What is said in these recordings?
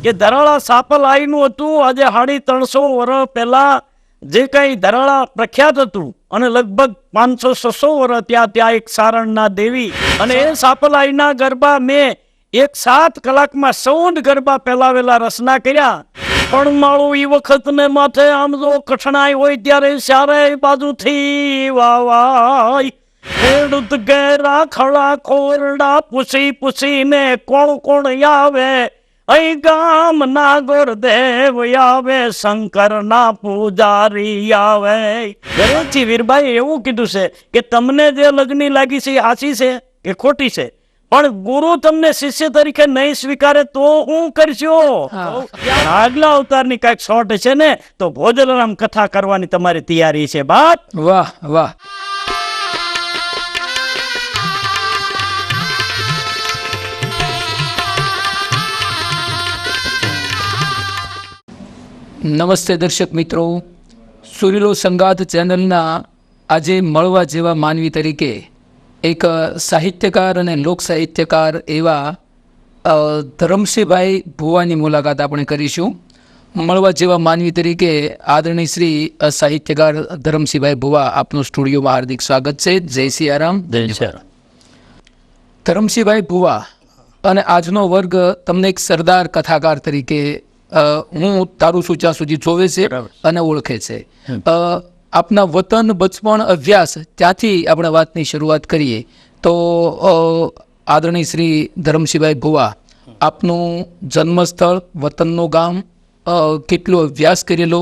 કે ધરાળા સાપલ આઈનું હતું. આજે 350 વર્ષ પહેલા જે કંઈ ધરાળા પ્રખ્યાત હતું અને લગભગ 500-600 વર્ષ ત્યાં એક સારણના દેવી અને એ સાપલ આઈના ગરબા મેં 7 કલાકમાં 14 ગરબા પેલાવેલા રચના કર્યા. પણ માળું ઈ વખત ને માથે આમ જો કઠણાઈ હોય ત્યારે ચારે બાજુથી વાવાય ખેડૂત ઘેરા ખળા ખોરડા પૂછીને કોણ આવે. અહીં ગામ ના ગુરદેવ આવે, શંકર ના પૂજારી આવે. ઘરેથી વીરભાઈ એવું કીધું છે કે તમને જે લગ્ની લાગી છે એ સાચી છે કે ખોટી છે, પણ ગુરુ તમને શિષ્ય તરીકે નહીં સ્વીકારે તો હું કરશો. આગલા અવતારની કઈક શોર્ટ છે ને તો ભોજરામ કથા કરવાની તમારી તૈયારી છે. બાત વાહ વાહ. નમસ્તે દર્શક મિત્રો, સુરીલો સંગાત ચેનલના આજે મળવા જેવા માનવી તરીકે એક સાહિત્યકાર અને લોક સાહિત્યકાર એવા ધરમસિંહભાઈ ભુવાની મુલાકાત આપણે કરીશું. મળવા જેવા માનવી તરીકે આદરણીય શ્રી સાહિત્યકાર ધરમસિંહભાઈ ભુવા, આપનું સ્ટુડિયોમાં હાર્દિક સ્વાગત છે. જય સિયારામ. ધરમસિંહભાઈ ભુવા અને આજનો વર્ગ તમને એક સરદાર કથાકાર તરીકે હું તારું છું ત્યાં સુધી જોવે છે અને ઓળખે છે. આપના વતન, બચપણ, અભ્યાસ ત્યાંથી આપણે વાતની શરૂઆત કરીએ તો આદરણીય શ્રી ધરમસિંહભાઈ ભુવા, આપનું જન્મસ્થળ, વતનનું ગામ, કેટલો અભ્યાસ કરેલો,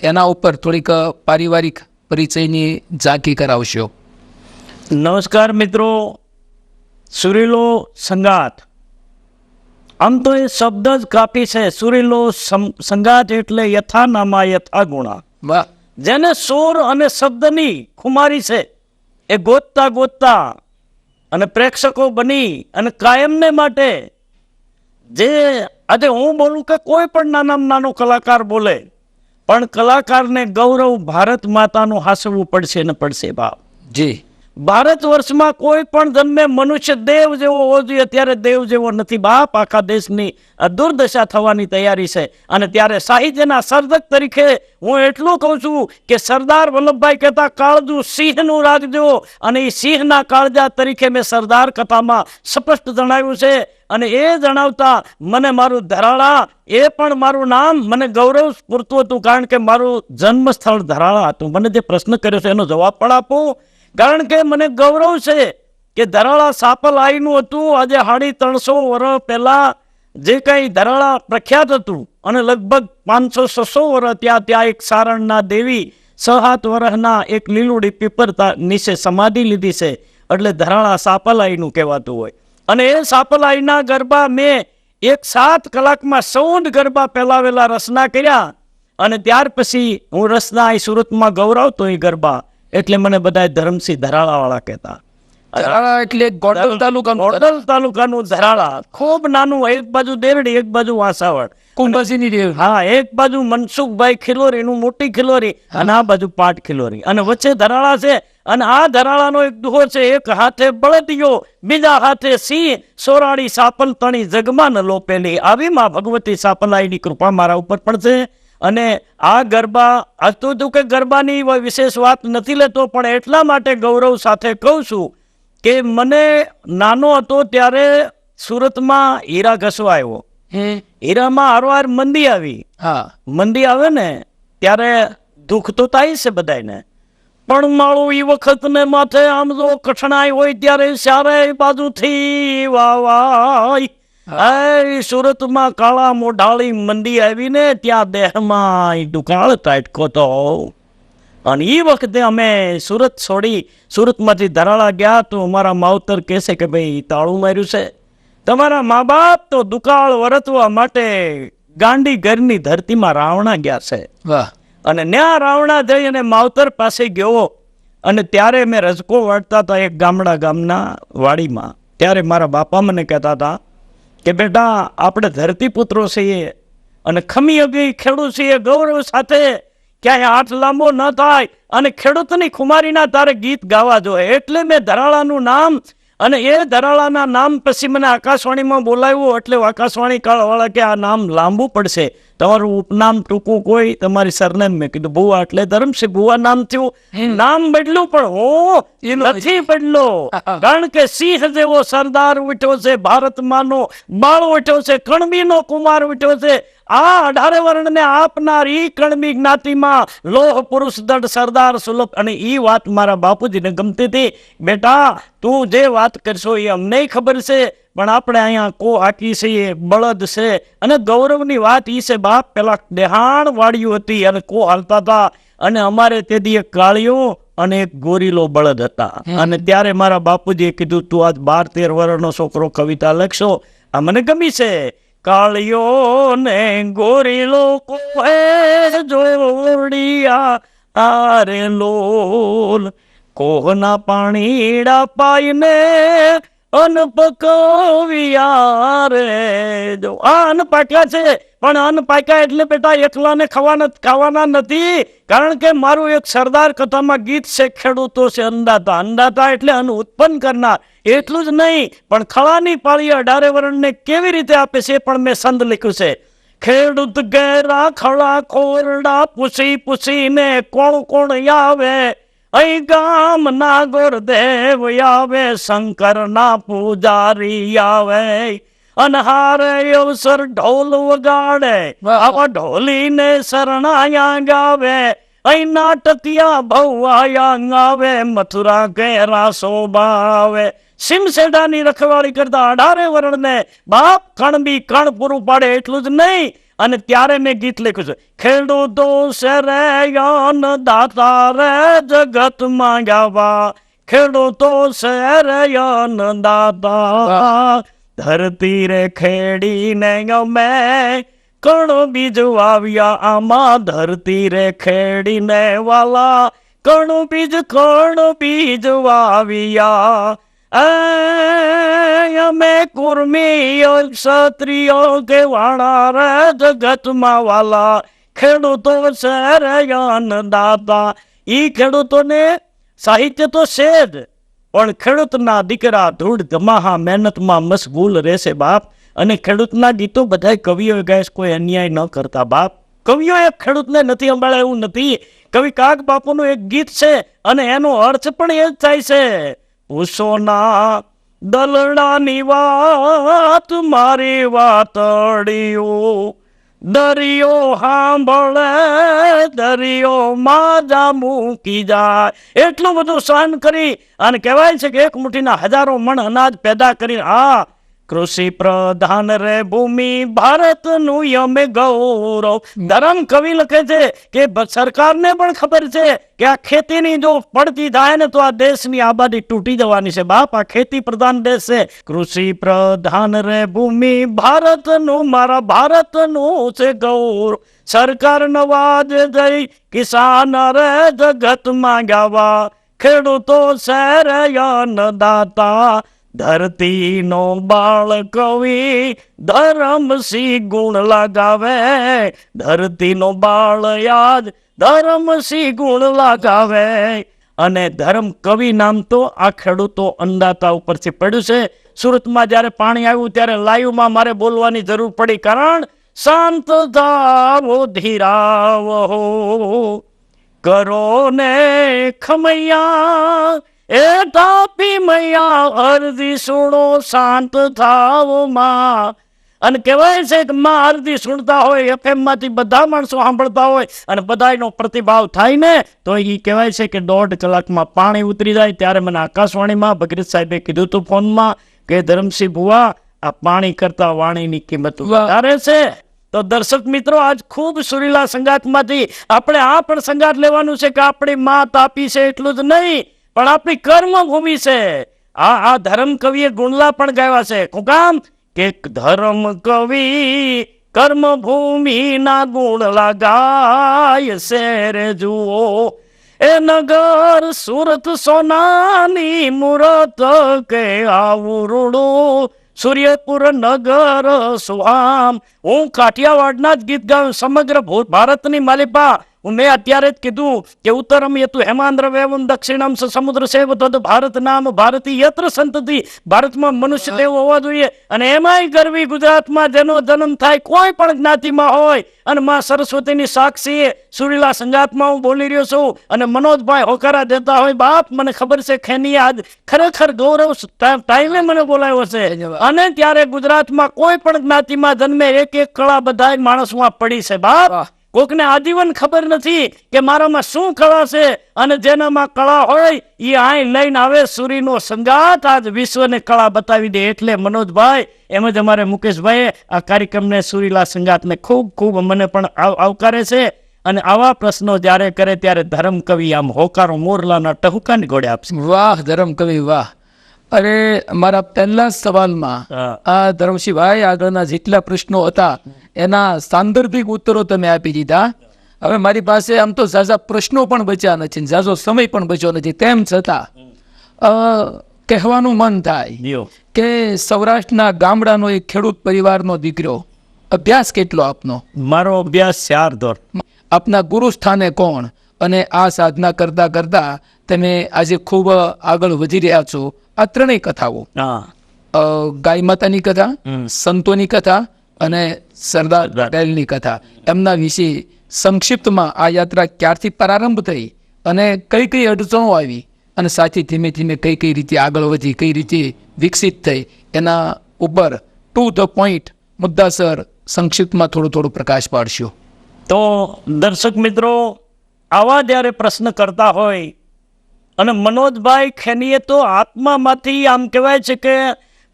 એના ઉપર થોડીક પારિવારિક પરિચયની ઝાંકી કરાવશો. નમસ્કાર મિત્રો. સુરીલો સંગાત, આમ તો એ શબ્દ જ કાપી છે. સુરીલો સંગાત એટલે યથાનામા યથા ગુણા. વાહ. જેને સુર અને શબ્દની ખુમારી છે એ ગોતતા અને પ્રેક્ષકો બની અને કાયમને માટે જે આજે હું બોલું કે કોઈ પણ નાનામાં નાનો કલાકાર બોલે, પણ કલાકારને ગૌરવ ભારત માતાનું હાંસવું પડશે ને પડશે. બાપ જી, ભારત વર્ષમાં કોઈ પણ જન્મે મનુષ્ય દેવ જેવો હોવો જોઈએ, ત્યારે દેવ જેવો નથી બાપ. આખા દેશની દુર્દશા થવાની તૈયારી છે. અને ત્યારે સાહિત્યના સર્જક તરીકે હું એટલું કહું છું કે સરદાર વલ્લભભાઈ કહેતા કાળજું સિંહનું રાખજો, અને એ સિંહના કાળજા તરીકે મેં સરદાર કથામાં સ્પષ્ટ જણાવ્યું છે. અને એ જણાવતા મને મારું ધરાળા, એ પણ મારું નામ મને ગૌરવ પૂરતું હતું, કારણ કે મારું જન્મ સ્થળ ધરાળા હતું. મને જે પ્રશ્ન કર્યો છે એનો જવાબ પણ આપો, કારણ કે મને ગૌરવ છે કે ધરાળા સાપલ આઈનું હતું. આજે 350 વર્ષ પહેલા જે કંઈ ધરાળા પ્રખ્યાત હતું અને લગભગ 500-600 વર્ષ ત્યાં એક સારણના દેવી 6-7 વર્ષના એક લીલુડી પીપર નીચે સમાધિ લીધી છે, એટલે ધરાળા સાપલ આઈનું કહેવાતું હોય. અને એ સાપલ આઈના ગરબા મેં 7 કલાકમાં 14 ગરબા પેલાવેલા રચના કર્યા. અને ત્યાર પછી હું રચના અહીં સુરતમાં ગૌરવતો એ ગરબા, એટલે મને બધા ધરમસિંહ ધરાળા વાળા કહેતા. ધરાળા એટલે ગોંડલ તાલુકાનું ધરાળા, ખૂબ નાનું, એક બાજુ દેરડી, એક બાજુ વાસાવડ, કુંભાસીની દેવ. હા, એક બાજુ મનસુખભાઈ ખિલોરી નું મોટી ખિલોરી અને આ બાજુ પાટ ખિલોરી, અને વચ્ચે ધરાળા છે. અને આ ધરાળાનો એક દુહો છે, એક હાથે બળદિયો, બીજા હાથે સિંહ, સોરાડી સાપલ તણી જગમાં ન લોપેલી. આવી માં ભગવતી સાપલાઈની કૃપા મારા ઉપર પણ છે. અને આ ગરબા, હજુ તું કે ગરબાની વિશેષ વાત નથી લેતો, પણ એટલા માટે ગૌરવ સાથે કહું છું કે મને નાનો હતો ત્યારે સુરતમાં હીરા ઘસવા આવ્યો. હીરામાં હારવાર મંદી આવી. હા, મંદી આવે ને ત્યારે દુઃખ તો થાય છે બધાને, પણ માળું ઈ વખત ને માથે આમ જો કઠણાઈ હોય ત્યારે ચારે બાજુથી વાવાય. સુરતમાં કાળા મોઢાળી મંદી આવીને ત્યાં દેહમાં દુકાળ તાટકો તો. અને એ વખતે અમે સુરત છોડી સુરતમાંથી ધરાળા ગયા તો અમારા માવતર કહેશે કે ભાઈ તાળું માર્યું છે, તમારા મા બાપ તો દુકાળ વરતવા માટે ગાંડી ઘરની ધરતીમાં રાવણા ગયા છે. વાહ. અને ન્યા રાવણા જઈ અને માવતર પાસે ગયો. અને ત્યારે મેં રજકો વાળતા હતા એક ગામના વાડીમાં. ત્યારે મારા બાપા મને કહેતા હતા કે બેટા, આપણે ધરતીપુત્રો છીએ અને ખમી અગી ખેડૂત છીએ, ગૌરવ સાથે ક્યાંય હાથ લાંબો ન થાય અને ખેડૂતની ખુમારીના તારે ગીત ગાવા જોઈએ. એટલે મેં ધરાળાનું નામ અને એ ધરાળાના નામ પછી મને આકાશવાણીમાં બોલાવ્યું, એટલે આકાશવાણી વાળા કે આ નામ લાંબુ પડશે, તમારું ઉપનામ ટૂંકું કોઈ, તમારી સરનેમ. મેં કીધું ભુવા, એટલે ધરમસિંહ ભુવા નામ થયું. નામ બદલ્યું પણ હું નથી બદલો, કારણ કે સિંહ જેવો સરદાર ઉઠ્યો છે, ભારતમાંનો બાળ ઉઠ્યો છે, કણબીનો કુમાર ઉઠ્યો છે. આ 18 વર્ણને આપનારી કણબી જ્ઞાતિમાં લોહ પુરુષ દળ સરદાર સુલભ. અને એ વાત મારા બાપુજીને ગમતી હતી. બેટા, તું જે વાત કરશો એ અમને ખબર છે, પણ આપણે અહીંયા કો હાકી છે, એ બળદ છે. અને ગૌરવની વાત એ છે બાપ, પેલા દેહાણ વાળ્યું હતી અને કો હાલતા હતા, અને અમારે તેથી એક કાળિયો અને એક ગોરીલો બળદ હતા. અને ત્યારે મારા બાપુજીએ કીધું, તું આજ 12-13 વર્ષનો છોકરો કવિતા લખશો, આ મને ગમી છે. કાળિયો ને ગોરીલો કોહે જોડિયા આરે લોલ, કોહના પાણીડા પાઈને અનપકવિયા રે. જો આ અન્ન પાક્યા છે, પણ અન્ન પાક્યા એટલે બેટા એકલાને ખાવાના નથી. કારણ કે મારું એક સરદાર કથામાં ગીત છે, ખેડૂતો છે અન્નદાતા. અન્નદાતા એટલે અન્ન ઉત્પન્ન કરનાર. એટલું જ નહીં, પણ ખળાની પાળી 18 વર્ણને કેવી રીતે આપે છે પણ મેં સંદ લખ્યું છે. ખેડૂત ગેરા ખળા ખોરડા પૂછી પૂછીને કોણ કોણ આવે, અહીં ગામ ના ગોરદેવ આવે, શંકર ના પૂજારી આવે, અનહારે અવસર ઢોલ વગાડે, આવા ઢોલીને શરણાયા ગાવે, અહીં નાટકિયા ભવાયા આવે, મથુરા કેરા શોભાવે. સિમસેડાની રખવાળી કરતા 18 વર્ણને બાપ કણબી કણ પૂરું પાડે. એટલું જ નહીં, અને ત્યારે મેં ગીત લખ્યું છે, ખેડૂતો શેરયન દાતા રે જગતમાં ગાવા, ખેડૂતો શેરયન દાતા, ધરતી રે ખેડીને અમે કણ બીજ વાવ્યા, આમાં ધરતી રે ખેડીને વાલા કણ બીજ વાવ્યા. અમે કુર્મીઓ ક્ષત્રિયો કે વાણા રે જગતમાં વાલા, ખેડૂતો શેરયન દાતા. ઈ ખેડૂતોને સાહિત્ય તો છે જ, પણ ખેડૂતના દીકરા ધૂળ ધમાહા મહેનતમાં મશગુલ રહેશે બાપ. અને ખેડૂતના ગીતો બધા કવિઓ ગાય, કોઈ અન્યાય ન કરતા બાપ. કવિઓએ ખેડૂતને નથી સંભાળે એવું નથી. કવિ કાગ બાપુનું એક ગીત છે, અને એનો અર્થ પણ એ જ થાય છે, પૂછોના દલડાની વાત મારી વાતડિયો, દરિયો સાંભળે દરિયો માજા મૂકી જાય. એટલું બધું સહન કરી અને કહેવાય છે કે એક મુઠ્ઠીના 1000 મણ અનાજ પેદા કરી. આ કૃષિ પ્રધાન રે ભૂમિ ભારતનું યમે ગૌરવ. ધરમ કવિ લખે છે કે સરકારને પણ ખબર છે કે આ ખેતીની જો પડતી થાય ને તો આ દેશની આબાદી તૂટી જવાની છે બાપ. આ ખેતી પ્રધાન દેશ છે. કૃષિ પ્રધાન રે ભૂમિ ભારતનું મારા ભારતનું છે ગૌરવ. સરકાર નવાજ જઈ કિસાન રે જગતમાં ગાવા, ખેડૂતો શેરયન દાતા. ધરતીનો બાળ કવિ ધરમસિંહ ગુણ લગાવે, ધરતીનો બાળ યાદ ધરમસિંહ ગુણ લગાવે. અને ધર્મ કવિ નામ તો આ ખેડૂતો અન્નદાતા ઉપરથી પડ્યું છે. સુરતમાં જ્યારે પાણી આવ્યું ત્યારે લાઈવમાં મારે બોલવાની જરૂર પડી, કારણ શાંત થાવો ધીરાવો કરો ને ખમૈયા, એ તાપી મૈયા અરજી સુણો શાંત થાવ માં. અને કહેવાય છે કે માં અરજી સુણતા હોય, FM માંથી બધા માણસો સાંભળતા હોય અને બધાનો પ્રતિભાવ થાય ને, તો એ કહેવાય છે કે 1.5 કલાકમાં પાણી ઉતરી જાય. ત્યારે મને આકાશવાણીમાં ભગીરથ સાહેબે કીધું હતું ફોનમાં કે ધરમસિંહ ભુવા, આ પાણી કરતા વાણીની કિંમત વધારે છે. તો દર્શક મિત્રો, આજ ખૂબ સુરીલા સંગાતમાંથી આપણે આ પણ સંગાત લેવાનું છે કે આપણી માં તાપી છે એટલું જ નહીં, પણ આપણી કર્મભૂમિ છે. આ ધર્મ કવિએ ગુણલા પણ ગાયા છે. શું કામ કે ધર્મ કવિ કર્મભૂમિ ના ગુણલા ગાય છે રે. જુઓ એ નગર સુરત સોનાની મૂરત કે આવરુડું, સૂર્યપુર નગર સુહામ. હું કાઠિયાવાડના જ ગીત ગાઉં, સમગ્ર ભારતની માલિપા મેં અત્યારે જ કીધું કે ઉત્તરમ યતુ હેમાંદ્ર વેવમ દક્ષિણમ સ સમુદ્ર સેવ તદ ભારત નામ ભારતી યત્ર સંતતિ. ભારતમાં મનુષ્ય દેવ હોવા જોઈએ, અને એમાંય ગરવી ગુજરાતમાં જેનો જન્મ થાય કોઈ પણ જ્ઞાતિમાં હોય, અને માં સરસ્વતીની સાક્ષી સુરીલા સંજાતમાં હું બોલી રહ્યો છું, અને મનોજભાઈ હોકારા દેતા હોય, બાપ મને ખબર છે ખેની આજ ખરેખર ગૌરવ ટાઈમે મને બોલાવ્યો છે. અને ત્યારે ગુજરાતમાં કોઈ પણ જ્ઞાતિમાં જન્મે એક એક કળા બધા માણસમાં પડી છે બાપ. કોકને આજીવન ખબર નથી કે મારામાં શું કળા છે, અને જેનામાં કળા હોય એ આઈ લઈને આવે સુરીનો સંગાત આજ વિશ્વને કળા બતાવી દે. એટલે મનોજભાઈ એમ જ અમારે મુકેશભાઈ આ કાર્યક્રમને સુરીલા સંગાતને ખૂબ ખૂબ મને પણ આવકારે છે. અને આવા પ્રશ્નો જ્યારે કરે ત્યારે ધર્મ કવિ આમ હોકારો મોરલાના ટહુકાની ઘોડે આપશે. વાહ ધર્મ કવિ વાહ. અરે મારા પહેલા સવાલમાં આ ધર્મસિંહભાઈ આગળના જેટલા પ્રશ્નો હતા એના સાંદર્ભિક ઉત્તરો તમે આપી દીધા. હવે મારી પાસે આમ તો ઝાઝા પ્રશ્નો પણ બચ્યા નથી, ઝાઝો સમય પણ બચ્યો નથી, તેમ છતાં કહેવાનું મન થાય કે સૌરાષ્ટ્રના ગામડાનો એક ખેડૂત પરિવારનો દીકરો, અભ્યાસ કેટલો આપનો? મારો અભ્યાસ 4 ધોરણ. આપના ગુરુ સ્થાને કોણ? અને આ સાધના કરતા કરતા તમે આજે ખૂબ આગળ વધી રહ્યા છો. આ ત્રણેય કથાઓ, ગાય માતાની કથા, સંતોની કથા અને સરદાર પટેલની કથા, એમના વિશે સંક્ષિપ્તમાં આ યાત્રા ક્યારથી પ્રારંભ થઈ અને કઈ કઈ અડચણો આવી, અને સાથે ધીમે ધીમે કઈ કઈ રીતે આગળ વધી, કઈ રીતે વિકસિત થઈ, એના ઉપર ટુ ધ પોઈન્ટ મુદ્દાસર સંક્ષિપ્તમાં થોડું પ્રકાશ પાડશો. તો દર્શક મિત્રો, આવા જ્યારે પ્રશ્ન કરતા હોય, અને મનોજભાઈ ખેનીએ તો આત્મામાંથી આમ કહેવાય છે કે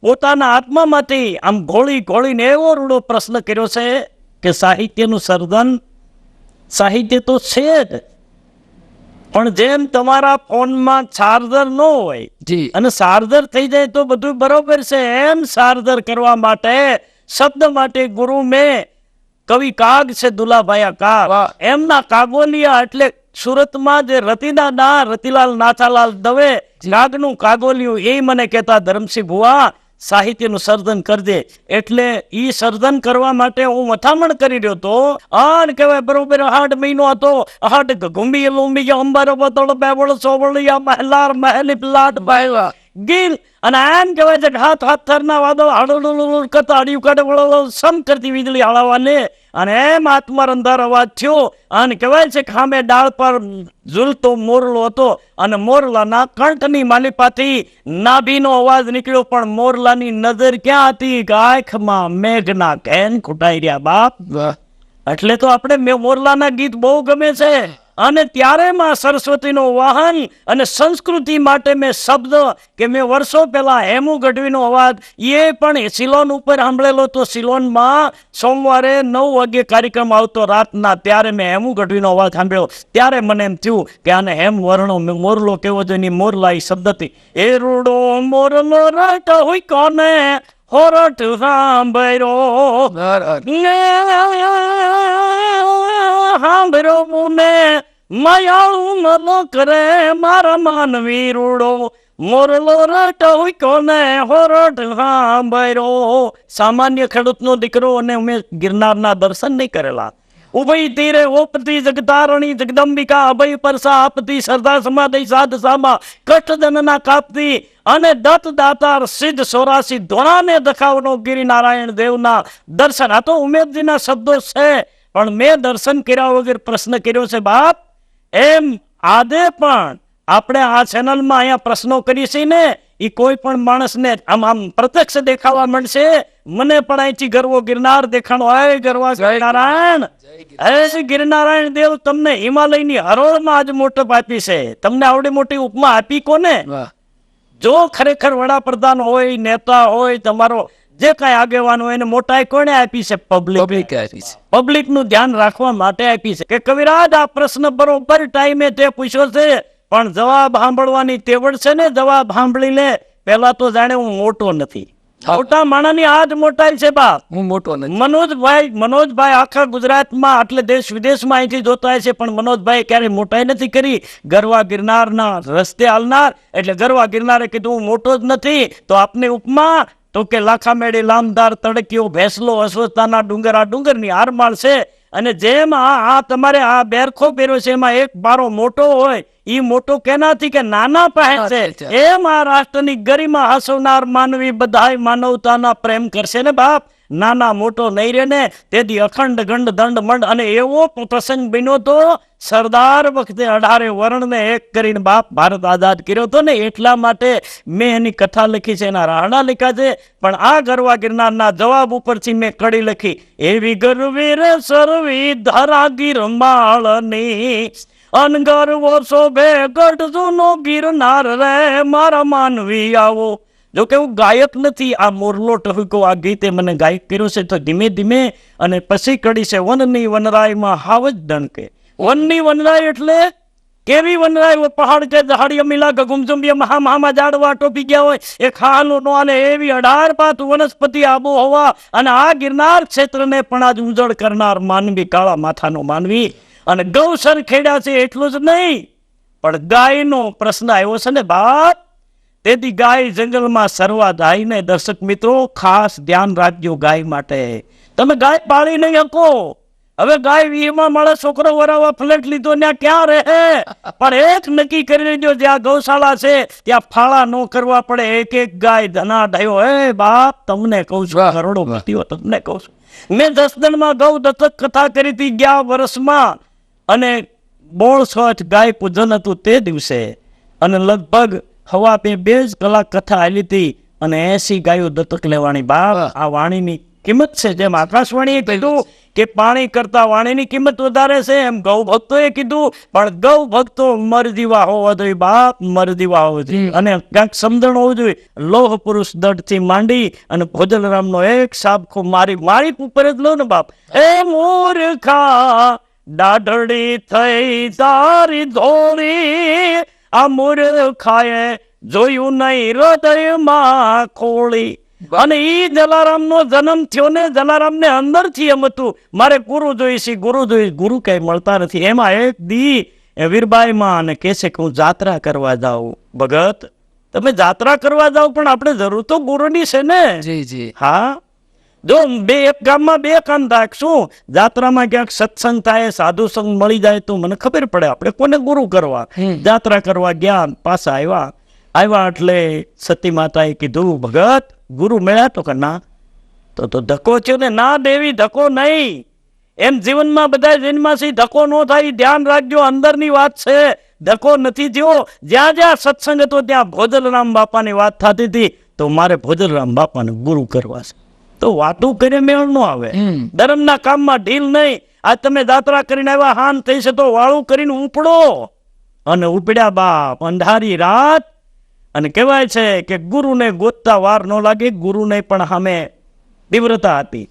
પોતાના આત્મામાંથી આમ ઘોળીને એવો રૂડો પ્રશ્ન કર્યો છે કે સાહિત્યનું સર્જન, સાહિત્ય તો છે જ, પણ જેમ તમારા ફોનમાં ચાર્જર ન હોય જી, અને ચાર્જર થઈ જાય તો બધું બરોબર છે, એમ ચાર્જર કરવા માટે શબ્દ માટે ગુરુ મેં કવિ કાગ છે દુલાભાઈ કાગ, એમના કાગોલિયા એટલે સુરતમાં જે રતિલાલ નાથાલાલ દવે કાગનું કાગોલિયું એ મને કહેતા, ધરમસિંહ ભુવા સાહિત્યનું સર્જન કરજે. એટલે ઈ સર્જન કરવા માટે હું મથામણ કરી રહ્યો હતો, અને કહેવાય બરોબર 8 મહિનો હતો. 8 ઘુંબી લુંબી અંબારો બતળ બેવળ સોવળિયા મહેલાર મહેલી પ્લાટ બાયવા ગીલ, અને એમ કહેવાય છે હાથ થરના વાદળ હળું કરતા હળિયું કાઢે સમ કરતી વીજળી હળાવવાને, અને એમ આત્મર અંધાર અવાજ થયો, અને કહેવાય છે કે સામે ડાળ પર ઝૂલતો મોરલો હતો, અને મોરલાના કંઠની માલિપાથી નાભીનો અવાજ નીકળ્યો, પણ મોરલાની નજર ક્યાં હતી? આંખમાં મેઘના ઘેન ખૂટાઈ રહ્યા બાપ. એટલે તો આપણે મોરલાના ગીત બહુ ગમે છે. અને ત્યારે માં સરસ્વતીનો વાહન અને સંસ્કૃતિ માટે મેં શબ્દ કે મેં વર્ષો પહેલા હેમુ ગઢવીનો અવાજ એ પણ સિલોન ઉપર સાંભળેલો. તો સિલોનમાં સોમવારે 9 વાગે કાર્યક્રમ આવતો રાતના, ત્યારે મેં હેમુ ગઢવીનો અવાજ સાંભળ્યો. ત્યારે મને એમ થયું કે આને હેમ વર્ણો મોરલો કેવો છે, એની મોરલા એ શબ્દથી એ રૂડો મોરલો રાટ હોય કોને હોરટ સાંભળ્યો સાંભળ્યો મુને માયાળું મનો કરે મારા માનવી રૂડો મોરલો રાટ હોય કોને હોરટ સાંભળ્યો. સામાન્ય ખેડૂતનો દીકરો, અને મેં ગિરનારના દર્શન નહીં કરેલા. ઉભય તીરે ઓપતી જગતારણી જગદંબિકા અભય પરસા આપતી શ્રદ્ધા સમાધિ સાધ સામા કષ્ટજનના કાપતી, અને દત્ત દાતાર સિદ્ધ સોરાસી ધોળાને દખાવનો ગિરિનારાયણ દેવના દર્શન. આ તો ઉમેદજીના શબ્દો છે, પણ મેં દર્શન કર્યા વગર પ્રશ્ન કર્યો છે બાપ. એમ આજે પણ આપણે આ ચેનલમાં અહીંયા પ્રશ્નો કરીએ છીએ ને, એ કોઈ પણ માણસને આમ પ્રત્યક્ષ દેખાવા મળશે. મને પણ અહીંથી ગરવો ગિરનાર દેખાણો, હે ગરવા ગિરનારાયણ, હે ગિરનારાયણ દેવ તમને હિમાલયની હરોળમાં આજ મોટપ આપી છે. તમને આવડી મોટી ઉપમા આપી કોને? જો ખરેખર વડાપ્રધાન હોય, નેતા હોય, તમારો જે કઈ આગેવાન હોય, એને મોટાઈ કોને આપી છે? પબ્લિક આપી છે. પબ્લિક નું ધ્યાન રાખવા માટે આપી છે. કે કવિરાજ આ પ્રશ્ન બરોબર ટાઈમે તે પૂછ્યો છે, પણ જવાબ સાંભળવાની તેવડ છે ને, જવાબ સાંભળી લે. પેલા તો જાણે હું મોટો નથી. મોટા માણાની આ જ મોટાઈ છે બાપ. હું મોટો નથી. મનોજભાઈ આખા ગુજરાતમાં એટલે દેશ વિદેશમાં અહીંથી જોતા છે, પણ મનોજભાઈ ક્યારે મોટાઈ નથી કરી. ગરવા ગિરનારના રસ્તે હાલનાર, એટલે ગરવા ગિરનારે કીધું હું મોટો જ નથી. તો આપની ઉપમા તો કે લાખા મેળી લામદાર તડકીઓ ભેસલો અસ્વસ્થતાના ડુંગર, આ ડુંગરની હારમાળ છે. અને જેમ આ તમારે આ બેરખો પહેર્યો છે એમાં એક બારો મોટો હોય, ઈ મોટો કેનાથી કે નાના પાસે છે. એમ આ રાષ્ટ્રની ગરિમા હસવનાર માનવી બધાય માનવતાના પ્રેમ કરશે ને બાપ. નાના મોટો નહીં રે ને તેથી અખંડ ગંડ દંડ મંડ. અને એવો પ્રસંગ બન્યો તો સરદાર વખતે 18 વર્ણને એક કરીને બાપ ભારત આઝાદ કર્યો હતો ને, એટલા માટે મેં એની કથા લખી છે, એના રાહડા લખ્યા છે. પણ આ ગરવા ગિરનારના જવાબ ઉપરથી મેં કડી લખી, એવી ગરવી રે સરવી ધરા ગિરમાળની, અનગરવો શોભે ગઢ જૂનો ગિરનાર રે મારા માનવી આવો. જો કે હું ગાયક નથી, આ મોરલો ટહુકો આ ગીતે મને ગાયક કર્યો છે. તો ધીમે ધીમે અને પછી કડી છે, વનની વનરાયમાં હાવ જ દણકે. વનની વનરાય એટલે કેવી વનરાય? પહાડ કે ઝાડિયા મિલા ગુમઝુંબિયા મહામાં ઝાડવા ટોપી ગયા હોય, એ ખાનું નો આલે એવી 18 પાત વનસ્પતિ આબોહવા. અને આ ગિરનાર ક્ષેત્રને પણ આજ ઉજળ કરનાર માનવી, કાળા માથાનો માનવી. અને ગૌસર ખેડ્યા છે એટલું જ નહીં, પણ ગાયનો પ્રશ્ન આવ્યો છે ને બાપ. તેથી ગાય જંગલમાં સરવા જાય ને દર્શક મિત્રો ખાસ ધ્યાન રાખજો ગાય માટે. તમે ગાય પાળી નહીં શકો. હવે ગાય વીમાં મારા છોકરો વરાવા ફ્લેટ લીધો ત્યાં ક્યાં રહે? પણ એક નક્કી કરી લેજો, જ્યાં ગૌશાળા છે ત્યાં ફાળા ન કરવા પડે. એક એક ગાય ધના ડાયો. એ બાપ તમને કહું છું, કરોડો ભક્તિઓ તમને કહું છું. મેં જસદણમાં ગૌ દત્તક કથા કરી હતી ગયા વર્ષમાં, અને 62 ગાય પૂજન હતું તે દિવસે, અને લગભગ હવા 2 જ કલાક કથા આલી હતી, અને 80 ગાયો દત્તક લેવાની. બાપ આ વાણીની કિંમત છે. જેમ આકાશવાણીએ કીધું કે પાણી કરતા વાણીની કિંમત વધારે છે, એમ ગૌ ભક્તોએ કીધું. પણ ગૌ ભક્તો મરજીવા હોવા જોઈએ બાપ, મરજીવા હોવા જોઈએ. અને ક્યાંક સમજણ હોવું જોઈએ. લોહ પુરુષ દઢથી માંડી અને ભોજલરામનો એક સાબખો મારી ઉપર જ લો ને બાપ. એ મૂર્ખા દાઢડી થઈ તારી ધોળી, આ મૂર્ખાએ જોયું નહીં હૃદયમાં ખોળી. અને ઈ જલારામનો જન્મ થયો ને, જલારામને અંદરથી એમ હતું મારે ગુરુ જોઈશે, ગુરુ જોઈશ. ગુરુ કઈ મળતા નથી. એમાં એક દી વીરબાઈ માં અને કહે છે કે હું જાત્રા કરવા જાઉં. ભગત તમે જાત્રા કરવા જાઓ, પણ આપણે જરૂર તો ગુરુની છે ને. જી જી. હા, જો એક ગામમાં 2 કામ થાય. શું જાત્રામાં ક્યાંક સત્સંગ થાય, સાધુ સંગ મળી જાય તો મને ખબર પડે આપણે કોને ગુરુ કરવા. જાત્રા કરવા ગયા, પાછા આવ્યા એટલે સતી માતાએ કીધું, ભગત ગુરુ મળ્યા? તો કે ના. તો ધક્કો થયો ને? ના દેવી, ધક્કો નહીં. એમ જીવનમાં બધા જન્માથી ધક્કો ન થાય, ધ્યાન રાખજો. અંદરની વાત છે, ધક્કો નથી થયો. જ્યાં જ્યાં સત્સંગ હતો ત્યાં ભોજલરામ બાપાની વાત થતી હતી, તો મારે ભોજલરામ બાપાને ગુરુ કરવા છે. તો વાતું કરીને મેળ ન આવે. ધર્મના કામમાં ઢીલ નહીં. આ તમે જાત્રા કરીને આવ્યા, હાન થઈ છે તો વાળું કરીને ઉપડો. અને ઉપડ્યા બાપ અંધારી રાત. અને કહેવાય છે કે ગુરુને ગોતતા વાર ન લાગે. ગુરુને પણ સામે તીવ્રતા હતી.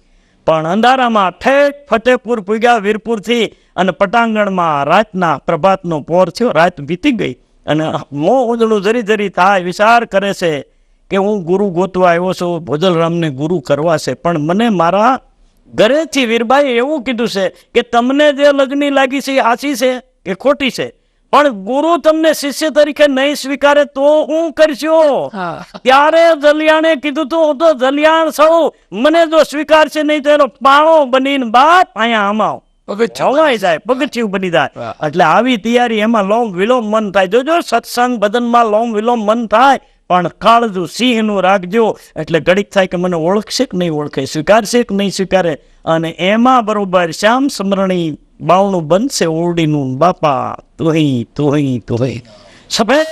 પણ અંધારામાં ઠેક ફતેપુર પૂગ્યા વીરપુરથી, અને પટાંગણમાં રાતના પ્રભાતનો પોર થયો. રાત વીતી ગઈ અને મોં ઉજળું જરી જરી થાય. વિચાર કરે છે કે હું ગુરુ ગોતવા આવ્યો છું, ભોજલરામને ગુરુ કરવા છે. પણ મને મારા ઘરેથી વીરબાઈએ એવું કીધું છે કે તમને જે લગ્ની લાગી છે એ સાચી છે કે ખોટી છે, પણ ગુરુ તમને શિષ્ય તરીકે નહીં સ્વીકારે તો હું કરશો? ત્યારે જલિયાણે કીધું તું તો જલિયાણ સૌ મને જો સ્વીકારશે નહીં તો એનો પાણો બનીને બાપ અહીંયા આમાવ છવાઈ જાય, પગથિયું બની જાય. એટલે આવી તૈયારી, એમાં લોમ વિલોમ મન થાય. જોજો સત્સંગ ભજનમાં લોમ વિલોમ મન થાય, પણ કાળજું સિંહનું રાખજો. એટલે ઘડીક થાય કે મને ઓળખશે કે નહીં ઓળખે, સ્વીકારશે કે નહીં સ્વીકારે. અને એમાં બરોબર શ્યામ સ્મરણી બાવણું બનશે ઓરડીનું. બાપા તુહી સફેદ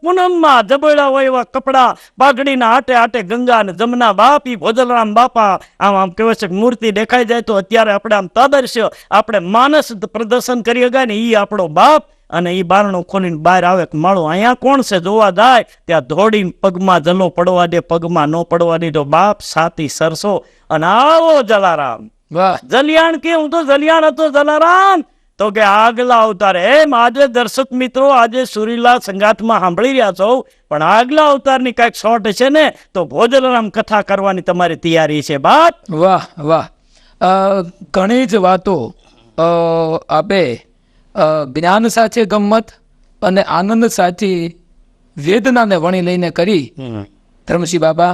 પૂનમમાં જબડા હોય એવા કપડા, પાઘડીના આટે આટે ગંગા ને જમના. બાપી ભોજલરામ બાપા આમ કહેવાય છે મૂર્તિ દેખાઈ જાય તો અત્યારે આપણે આમ તાદર્શ્ય આપણે માનસ પ્રદર્શન કરી ગયા ને, ઈ આપણો બાપ. અને ઈ બારણું ખોલીને બહાર આવે કે માળો અહીંયા કોણ છે જોવા જાય, ત્યાં દોડીને પગમાં જલો પડવા દે, પગમાં ન પડવા દે તો બાપ સાતી સરસો. અને આવો જલારામ. જલિયાણ કે હું તો જલિયાણ હતો જલારામ, તો કે આગલા અવતારે. એમ આજે દર્શક મિત્રો, આજે સુરીલા સંગાતમાં સાંભળી રહ્યા છો, પણ આગલા અવતારની કઈક શોર્ટ છે ને, તો ભોજલરામ કથા કરવાની તમારી તૈયારી છે બાપ. વાહ વાહ. ઘણી જ વાતો આપે જ્ઞાન સાથે ગમ્મત અને આનંદ સાથે વેદનાને વણી લઈને કરી. ધર્મસિંહ બાબા,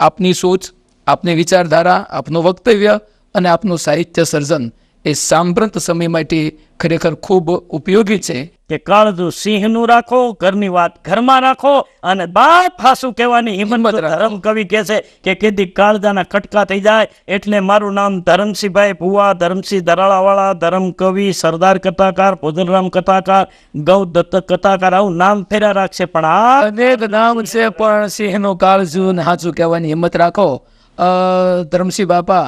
આપની સોચ આપની વિચારધારા, આપનું વક્તવ્ય અને આપનું સાહિત્ય સર્જન એ સાંપ્રત સમય માટે ખરેખર ખૂબ ઉપયોગી છે. કે કાળજું સિંહનું રાખો, ઘરની વાત ઘરમાં રાખો, અને બાપ હાસું કહેવાની હિંમત ધરમ કવિ કહે છે કે કેદી કાળજાના કટકા થઈ જાય. એટલે મારું નામ ધરમસિંહભાઈ ભુવા, ધરમસિંહ દરાળાવાળા, ધરમ કવિ, સરદાર કથાકાર, ભોજનરામ કથાકાર, ગૌદત્ત કથાકાર, આવું નામ ફેરા રાખશે. પણ આ અનેક નામ છે, પણ સિંહનું કાળજું ને હાચું કહેવાની હિંમત રાખો. ધરમસિંહ બાપા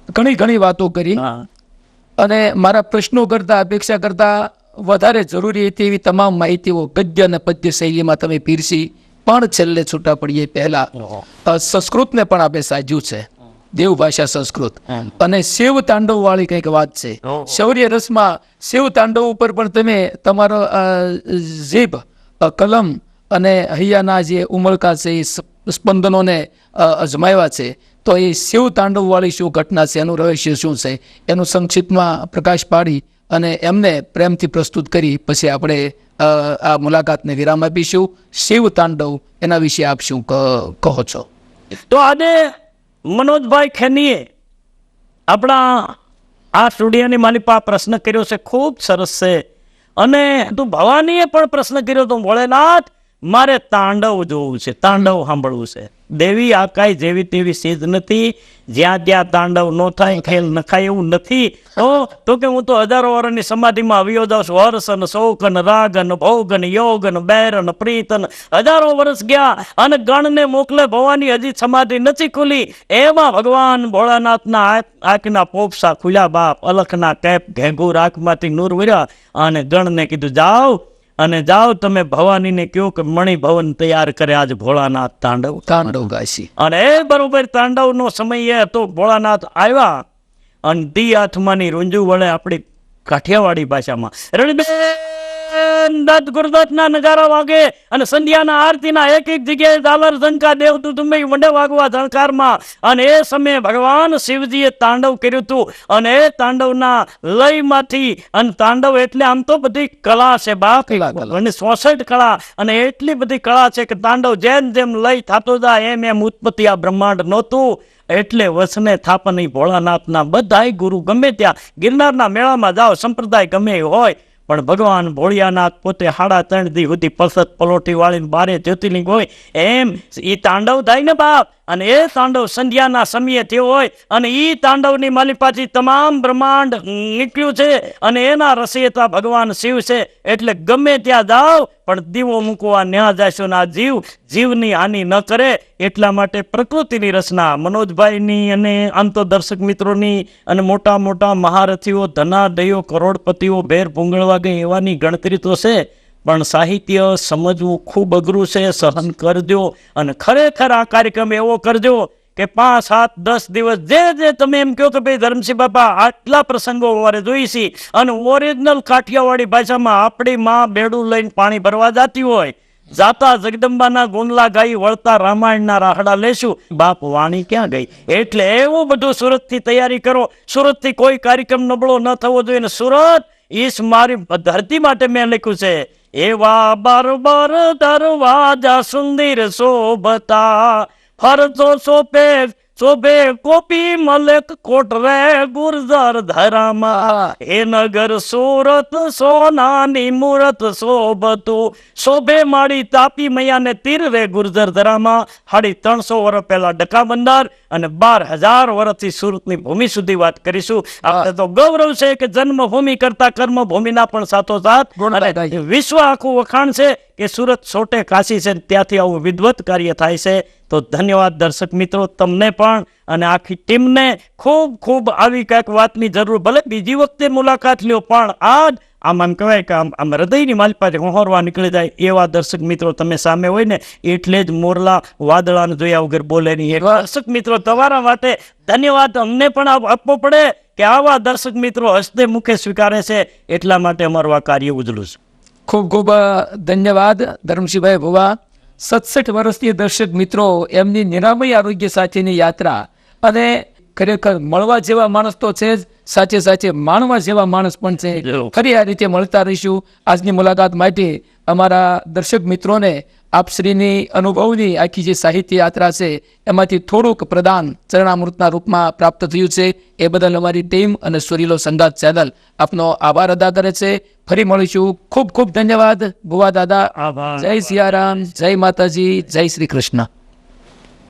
ઘણી વાતો કરી, અને મારા પ્રશ્નો કરતા, અપેક્ષા કરતા વધારે જરૂરી હતી એવી તમામ માહિતીઓ ગદ્ય અને પદ્ય શૈલીમાં તમે પીરસી. પણ છેલ્લે છૂટા પડીએ પહેલા સંસ્કૃતને પણ આપણે સાજ્યું છે, દેવભાષા સંસ્કૃત, અને શિવ તાંડવ વાળી કંઈક વાત છે. શૌર્ય રસમાં શિવ તાંડવ ઉપર પણ તમે તમારો જીભ, કલમ અને હૈયાના જે ઉમળકા છે એ સ્પંદનોને અજમાવ્યા છે. તો એ શિવ તાંડવ વાળી શું ઘટના છે, એનું રહસ્ય શું છે, એનું સંક્ષિપ્તમાં પ્રકાશ પાડી અને એમને પ્રેમથી પ્રસ્તુત કરી પછી આપણે આ મુલાકાતને વિરામ આપીશું. શિવ તાંડવ એના વિશે આપ શું કહો છો? તો આજે મનોજભાઈ ખેનીએ આપણા આ સ્ટુડિયોની માલિપા પ્રશ્ન કર્યો છે, ખૂબ સરસ છે. અને તું ભવાનીએ પણ પ્રશ્ન કર્યો તો, ભોળેનાથ મારે તાંડવ જોવું છે, તાંડવ સાંભળવું છે. દેવી આ કાંઈ જેવી તેવી ચીજ નથી, જ્યાં ત્યાં તાંડવ ન થાય, ખેલ ન ખાય એવું નથી. તો કે હું તો હજારો વર્ષની સમાધિમાં આવ્યો જાઉં છું. હર્ષ ને શોક ને રાગ ને ભોગ ને યોગ ને બેર ને પ્રીત ને હજારો વર્ષ ગયા, અને ગણને મોકલે ભવાની હજી સમાધિ નથી ખુલી. એમાં ભગવાન ભોળાનાથના આંખના પોપસા ખુલ્યા. બાપ અલખના કેપ ઘેઘુર આંખમાંથી નૂર વર્યા, અને ગણને કીધું જાઓ તમે ભવાનીને કહો કે મણિ ભવન તૈયાર કરે આજ ભોળાનાથ તાંડવ ગાશી. અને એ બરોબર તાંડવનો સમય હતો. ભોળાનાથ આવ્યા અને દી હાથમાંની રૂંજુ વડે આપણી કાઠિયાવાડી ભાષામાં દત્ત ગુરુદત્તના નગારા વાગે, અને સંધ્યાના આરતીના એક જગ્યાએ ઝાલર ઝંકા દેવદૂત વંડે વાગવા ઝણકારમાં. અને એ સમયે ભગવાન શિવજીએ તાંડવ કર્યું હતું. અને એ તાંડવના લયમાંથી, અને તાંડવ એટલે આમ તો બધી કળા છે બાપ, અને 66 કળા, અને એટલી બધી કળા છે કે તાંડવ જેમ જેમ લય થતો જાય એમ ઉત્પત્તિ આ બ્રહ્માંડ નહોતું. એટલે વસને થાપની ભોળાનાથના બધાય ગુરુ ગમે ત્યાં ગિરનારના મેળામાં જાઓ, સંપ્રદાય ગમે એ હોય, પણ ભગવાન ભોળિયાનાથ પોતે 3.5 દી સુધી પલસત પલોઠી વાળીને બારે જ્યોતિર્લિંગ હોય. એમ એ તાંડવ થાય ને બાપ. અને એ તાંડવ સંધ્યાના સમયે થયો હોય, અને એ તાંડવની માલિપાથી તમામ બ્રહ્માંડ નીકળ્યું છે, અને એના રચયિતા ભગવાન શિવ છે. એટલે ગમે ત્યાં જાઓ પણ દીવો મૂકવા ન્યા જાશો ને આ જીવની હાનિ ન કરે. એટલા માટે પ્રકૃતિની રચના મનોજભાઈની અને અંતો દર્શક મિત્રોની અને મોટા મોટા મહારથીઓ, ધનાઢ્યો, કરોડપતિઓ ભેર ભૂંગળવા ગઈ એવાની ગણતરી તો છે, પણ સાહિત્ય સમજવું ખૂબ અઘરું છે. સહન કરજો, અને ખરેખર આ કાર્યક્રમ એવો કરજો કે 5, 7, 10 દિવસ જે તમે એમ કહો કે ભાઈ ધરમસિંહ બાપા આટલા પ્રસંગો અમારે જોઈશી, અને ઓરિજિનલ કાઠિયાવાડી ભાષામાં આપણી માં બેડું લઈને પાણી ભરવા જતી હોય, જાતા જગદંબાના ગુંદલા ગાઈ, વળતા રામાયણના રાહડા લેશું. બાપ વાણી ક્યાં ગઈ? એટલે એવું બધું સુરતથી તૈયારી કરો. સુરતથી કોઈ કાર્યક્રમ નબળો ન થવો જોઈએ. ને સુરત ઈસ મારી ધરતી માટે મેં લખ્યું છે, એવા બારબર દરવાજા સુંદર શોભતા, ફરજો શોભે કોપી મલેક કોટ રે ગુર્જર ધરામાં. એ નગર સુરત સોનાની મૂરત શોભતું, શોભે માડી તાપી મૈયાને તીર રે ગુર્જર ધરામાં. 350 વર્ષ પહેલા ડકા બંદર, અને 12,000 વર્ષથી સુરતની ભૂમિ સુધી વાત કરીશું. આપણે તો ગૌરવ છે કે જન્મભૂમિ કરતા કર્મભૂમિના પણ સાથોસાથ વિશ્વ આખું વખાણ છે કે સુરત સોટે કાશી છે, ત્યાંથી આવું વિદવત કાર્ય થાય છે. તો ધન્યવાદ દર્શક મિત્રો, તમને પણ અને આખી ટીમને ખૂબ આવી કંઈક વાતની જરૂર, ભલે બીજી વખતે મુલાકાત લ્યો, પણ આમ કહેવાય કે આમ હૃદયની માલિપાથી હોંહરવા નીકળી જાય એવા દર્શક મિત્રો તમે સામે હોય ને, એટલે જ મોરલા વાદળાને જોયા વગર બોલે નહીં. દર્શક મિત્રો તમારા માટે ધન્યવાદ અમને પણ આપવો પડે કે આવા દર્શક મિત્રો હસ્તે મુખે સ્વીકારે છે, એટલા માટે અમારું આ કાર્ય ઉજળું છે. ખૂબ ધન્યવાદ ધરમસિંહભાઈ ભુવા. 67 વર્ષથી દર્શક મિત્રો એમની નિરામય આરોગ્ય સાથેની યાત્રા, અને ખરેખર મળવા જેવા માણસ તો છે જ, સાચે માણવા જેવા માણસ પણ છે. ફરી આ રીતે મળતા રહીશું. આજની મુલાકાત માટે અમારા દર્શક મિત્રોને આપશ્રીની અનુભવની આખી જે સાહિત્ય યાત્રા છે એમાંથી થોડુંક પ્રદાન ચરણામૃતના રૂપમાં પ્રાપ્ત થયું છે. એ બદલ અમારી ટીમ અને સુરીલો સંગાત ચેનલ આપનો આભાર અદા કરે છે. ફરી મળીશું. ખૂબ ખૂબ ધન્યવાદ ભુવા દાદા. આભાર. જય સિયારામ, જય માતાજી, જય શ્રી કૃષ્ણ.